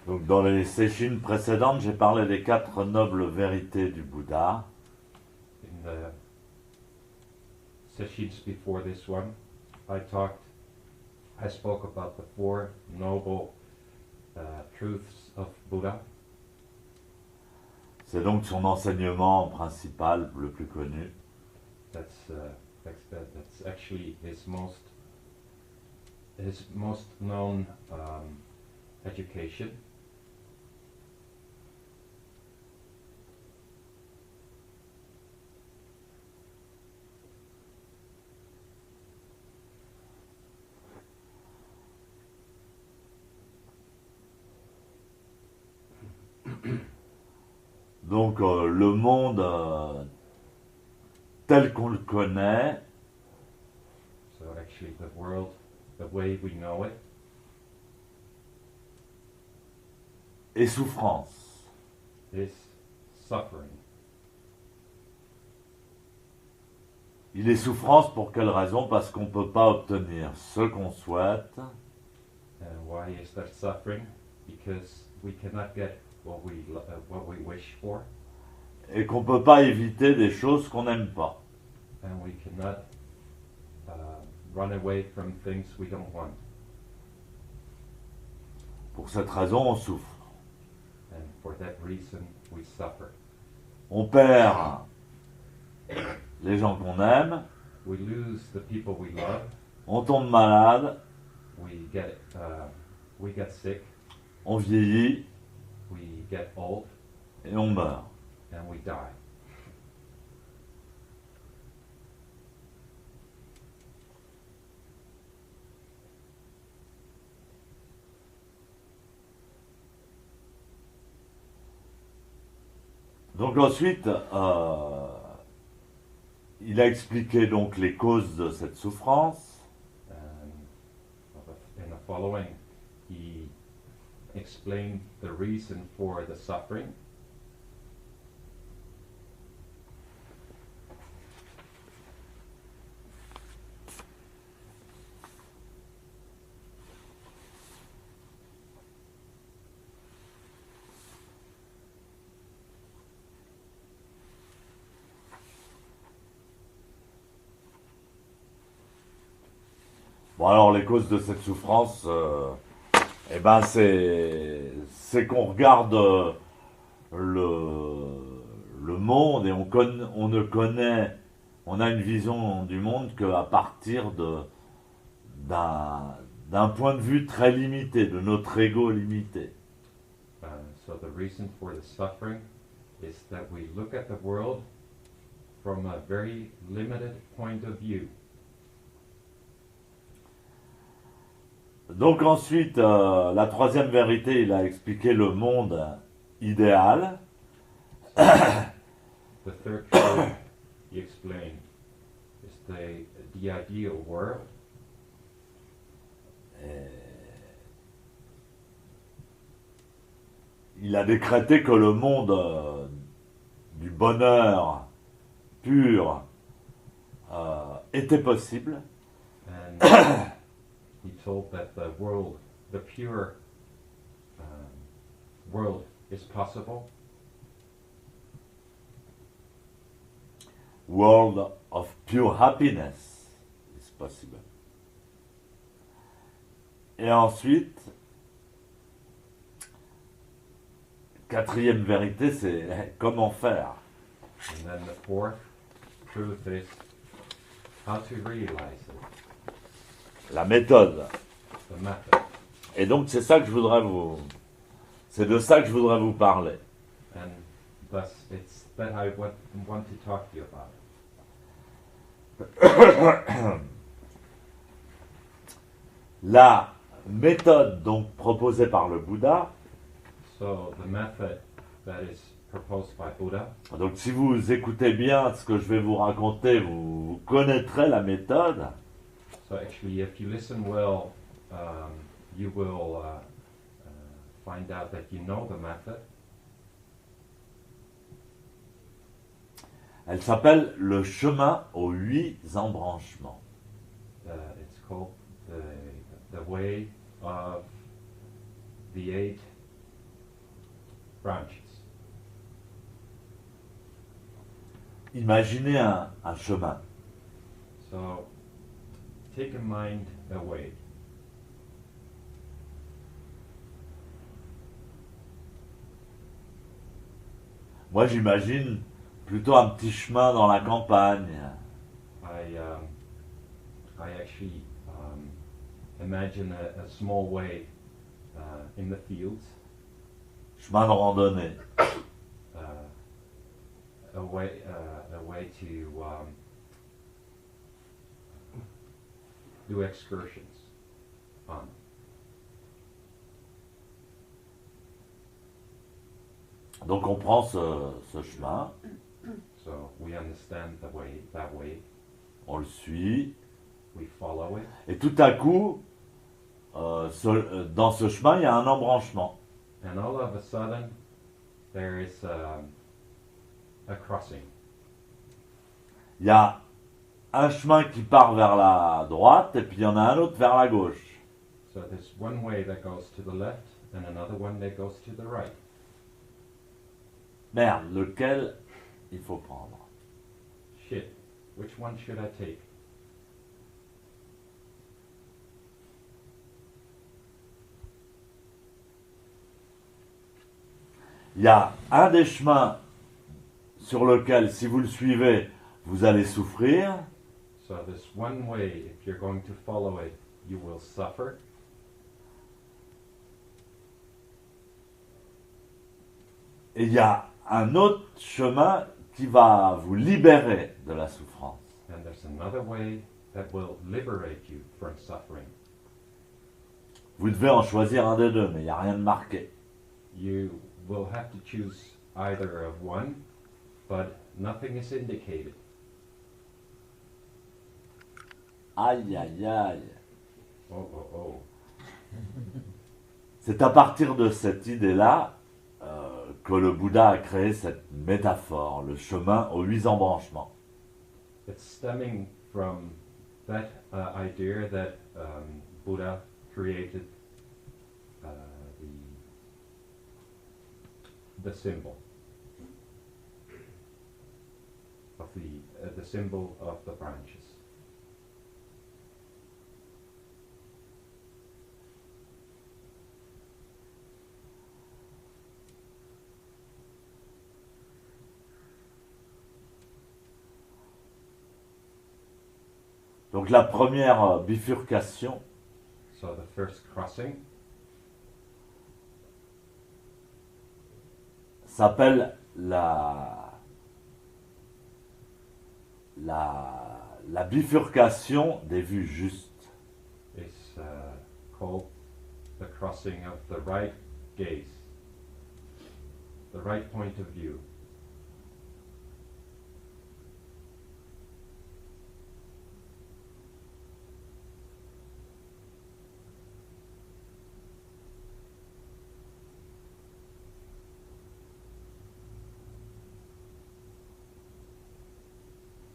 Donc dans les sessions précédentes, j'ai parlé des 4 nobles vérités du Bouddha. In the sessions before this one, I spoke about the 4 noble truths of Buddha. C'est donc son enseignement principal, le plus connu. That's actually his most known education. Donc le monde tel qu'on le connaît So actually the world, the way we know it, est souffrance. is suffering. Il est souffrance pour quelle raison? Parce qu'on ne peut pas obtenir ce qu'on souhaite. And why is that suffering? Because we cannot get what we wish for, Et qu'on ne peut pas éviter des choses qu'on n'aime pas. and we cannot run away from things we don't want. Pour cette raison, on souffre. And for that reason, we suffer. On perd les gens qu'on aime, We lose the people we love. on tombe malade, We get sick. on vieillit We get old, et on meurt. and we die. Donc ensuite, il a expliqué donc les causes de cette souffrance. In the following, he explained the reason for the suffering. Bon alors les causes de cette souffrance, eh ben c'est qu'on regarde le monde et on ne connaît, on a une vision du monde qu'à partir d'un point de vue très limité, de notre ego limité. So the reason for the suffering is that we look at the world from a very limited point of view. Donc ensuite, la troisième vérité, il a expliqué le monde idéal. The third truth he explained is the ideal world. Il a décrété que le monde du bonheur pur était possible. And he told that the pure world is possible. World of pure happiness is possible. Et ensuite, quatrième vérité, c'est comment faire. And then the fourth truth is how to realize it, La méthode. the method. Et donc c'est ça que c'est de ça que je voudrais vous parler. And thus it's that I want to talk to you about. La méthode donc proposée par le Bouddha. So the method that is proposed by Buddha. Donc si vous écoutez bien ce que je vais vous raconter, vous connaîtrez la méthode. So actually, if you listen well, you will find out that you know the method. Elle s'appelle le chemin aux 8 embranchements. It's called the way of the 8 branches. Imaginez un chemin. So take a mind away. Moi, j'imagine plutôt un petit chemin dans la campagne. I actually imagine a small way in the fields, Chemin de randonnée. a way to do excursions on. Donc on prend ce chemin, So we understand that way, on le suit, we follow it, et tout à coup, dans ce chemin, il y a un embranchement. and all of a sudden there is a crossing. Il y a un chemin qui part vers la droite, et puis il y en a un autre vers la gauche. So there's one way that goes to the left and another one that goes to the right. Merde, lequel il faut prendre? Shit, which one should I take? Il y a un des chemins sur lequel, si vous le suivez, vous allez souffrir. So there's one way, if you're going to follow it, you will suffer. Et il y a un autre chemin qui va vous libérer de la souffrance. And there's another way that will liberate you from suffering. Vous devez en choisir un des deux, mais il n'y a rien de marqué. You will have to choose either of one, but nothing is indicated. Aïe, aïe, aïe. Oh, oh, oh. C'est à partir de cette idée-là que le Bouddha a créé cette métaphore, le chemin aux 8 embranchements. It's stemming from that idea that Buddha created the symbol of the symbol of the branches. Donc la première bifurcation, So the first crossing s'appelle la bifurcation des vues justes. is called the crossing of the right gaze, the right point of view.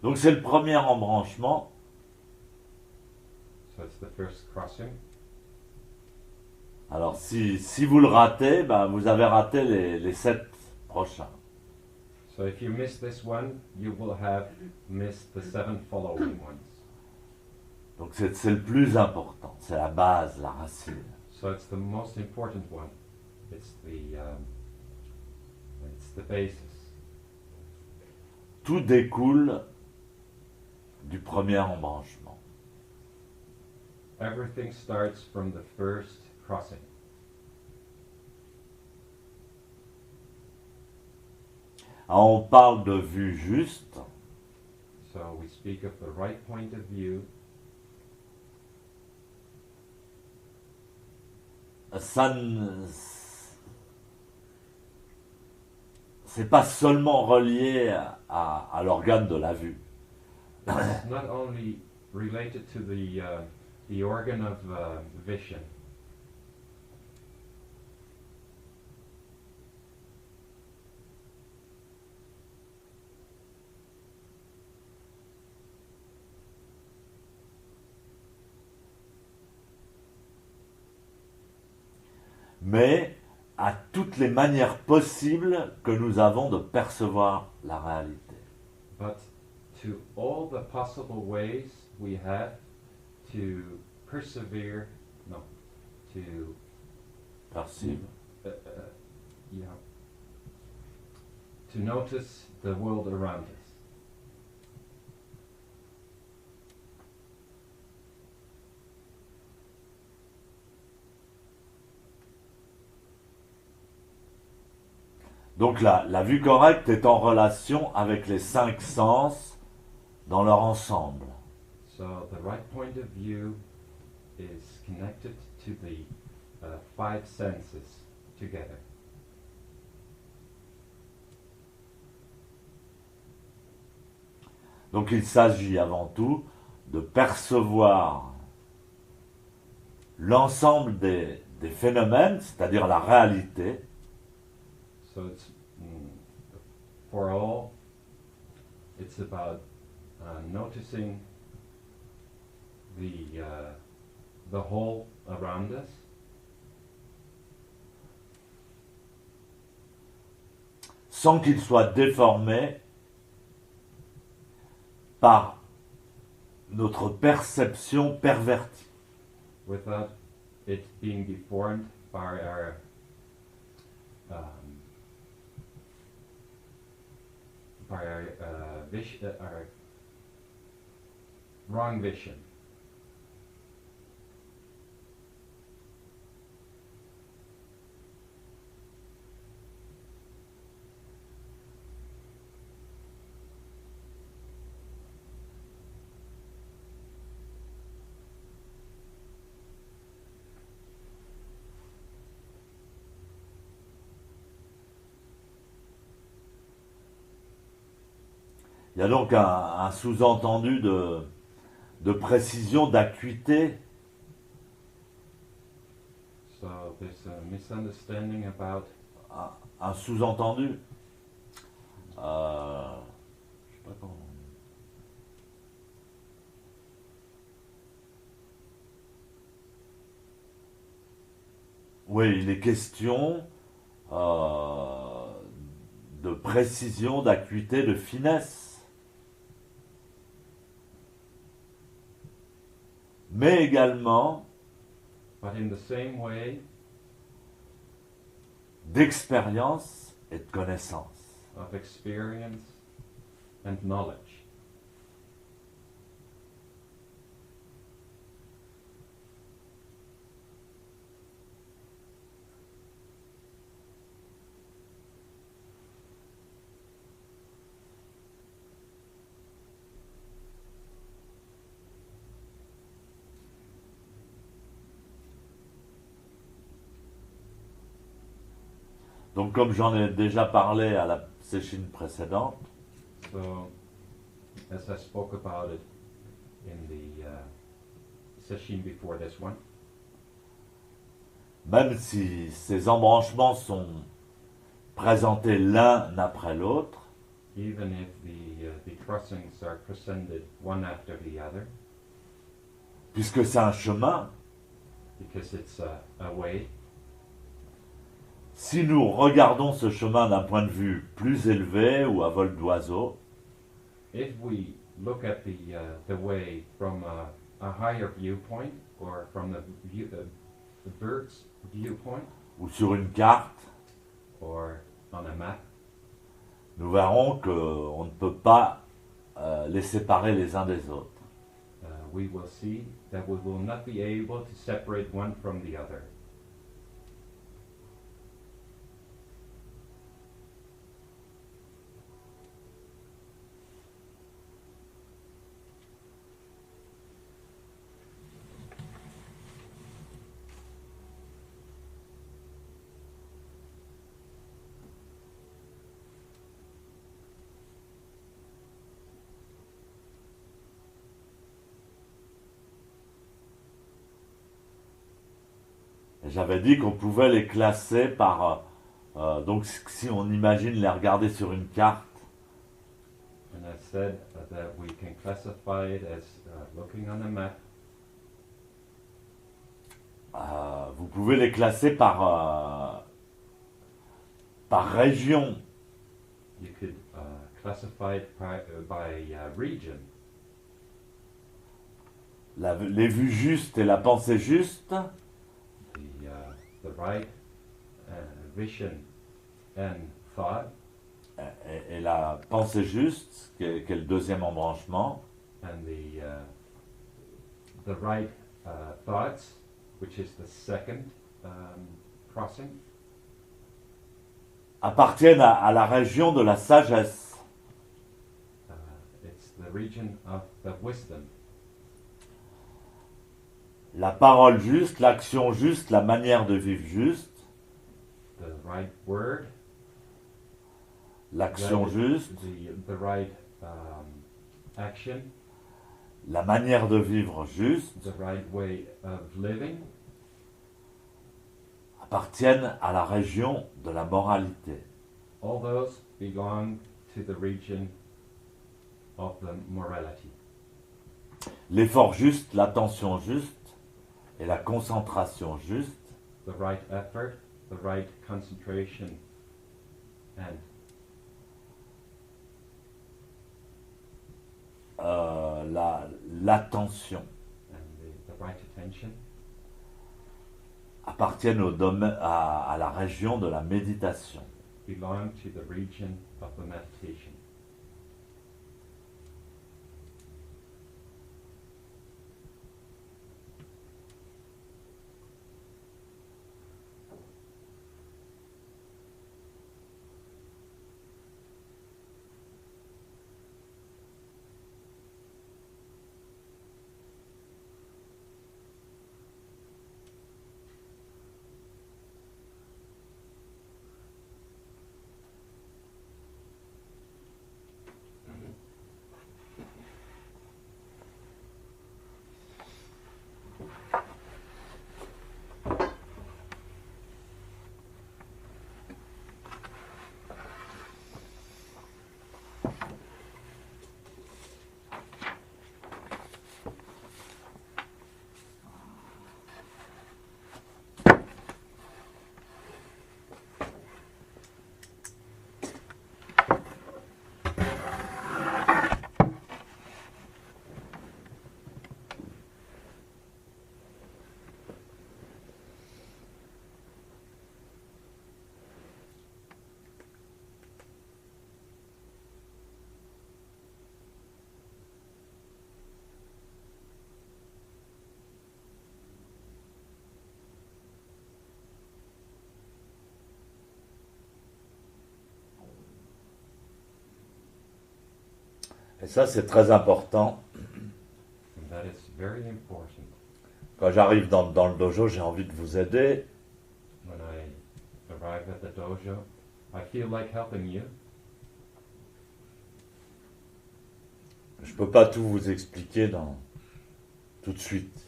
Donc c'est le premier embranchement. So it's the first crossing. Alors si vous le ratez, ben, vous avez raté les 7 prochains. So if you miss this one, you will have missed the 7 following ones. Donc c'est le plus important, c'est la base, la racine. So it's the most important one. It's the basis. Tout découle du premier embranchement. Everything starts from the first crossing. Alors, on parle de vue juste. So we speak of the right point of view. Ça c'est pas seulement relié à l'organe de la vue. It's not only related to the organ of vision. Mais à toutes les manières possibles que nous avons de percevoir la réalité. but to all the possible ways we have to persevere, no, to, Perceive. you know, to notice the world around us. Donc la vue correcte est en relation avec les 5 sens dans leur ensemble. So the right point of view is connected to the 5 senses together. Donc il s'agit avant tout de percevoir l'ensemble des phénomènes, c'est-à-dire la réalité, So it's for all. It's about noticing the whole around us, sans qu'il soit déformé par notre perception pervertie. without it being deformed by our our wrong vision. Il y a donc un sous-entendu de précision, d'acuité. So there's a misunderstanding about Un sous-entendu. Je sais pas comment. Oui, il est question de précision, d'acuité, de finesse. Mais également but in the same way d'expérience et de connaissance. of experience and knowledge. Donc comme j'en ai déjà parlé à la session précédente, So, as I spoke about it in the session before this one, même si ces embranchements sont présentés l'un après l'autre, even if the crossings are presented one after the other, puisque c'est un chemin, because it's a way, si nous regardons ce chemin d'un point de vue plus élevé ou à vol d'oiseau, if we look at the way from a higher viewpoint or from the bird's viewpoint ou sur une carte, or on a map, nous verrons qu'on ne peut pas les séparer les uns des autres. we will see that we will not be able to separate one from the other. Et j'avais dit qu'on pouvait les classer par... donc si on imagine les regarder sur une carte, And I said that we can classify it as looking on a map. vous pouvez les classer par par région. You could classify it by region. Les vues justes et la pensée juste, The right vision and thought, et la pensée juste, qui est le deuxième embranchement, and the right thoughts, which is the second crossing, appartiennent à la région de la sagesse. it's the region of the wisdom. La parole juste, l'action juste, la manière de vivre juste, The right word, l'action right- juste, the right action, la manière de vivre juste, the right way of living, appartiennent à la région de la moralité. all those belong to the region of the morality. L'effort juste, l'attention juste et la concentration juste The right effort, the right concentration, and l'attention the right attention appartiennent à la région de la méditation. belong to the region of the meditation. Et ça, c'est très important. And that is very important. Quand j'arrive dans le dojo, j'ai envie de vous aider. When I arrive at the dojo, I feel like helping you. Je ne peux pas tout vous expliquer tout de suite,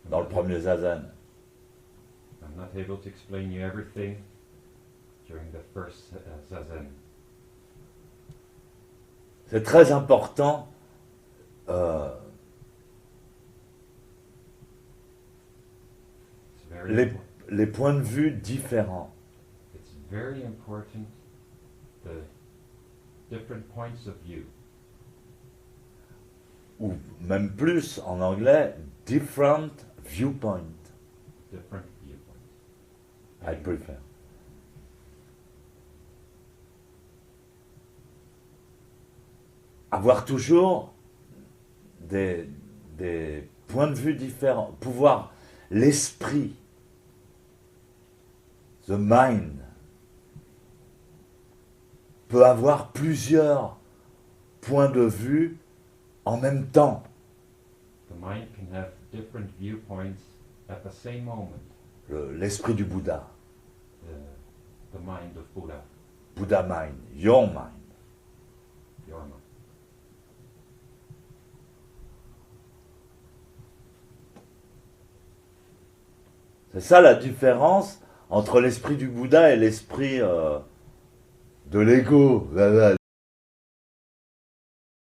dans le premier zazen. I'm not able to explain you everything during the first zazen. C'est très important It's very les points de vue différents. It's very important the different points of view, Ou même plus en anglais, different viewpoint, different viewpoints. I prefer. Avoir toujours des points de vue différents, pouvoir, l'esprit, the mind, peut avoir plusieurs points de vue en même temps. The mind can have different viewpoints at the same moment. L'esprit du Bouddha, The mind of Buddha, Buddha mind, your mind. your mind. C'est ça la différence entre l'esprit du Bouddha et l'esprit de l'ego.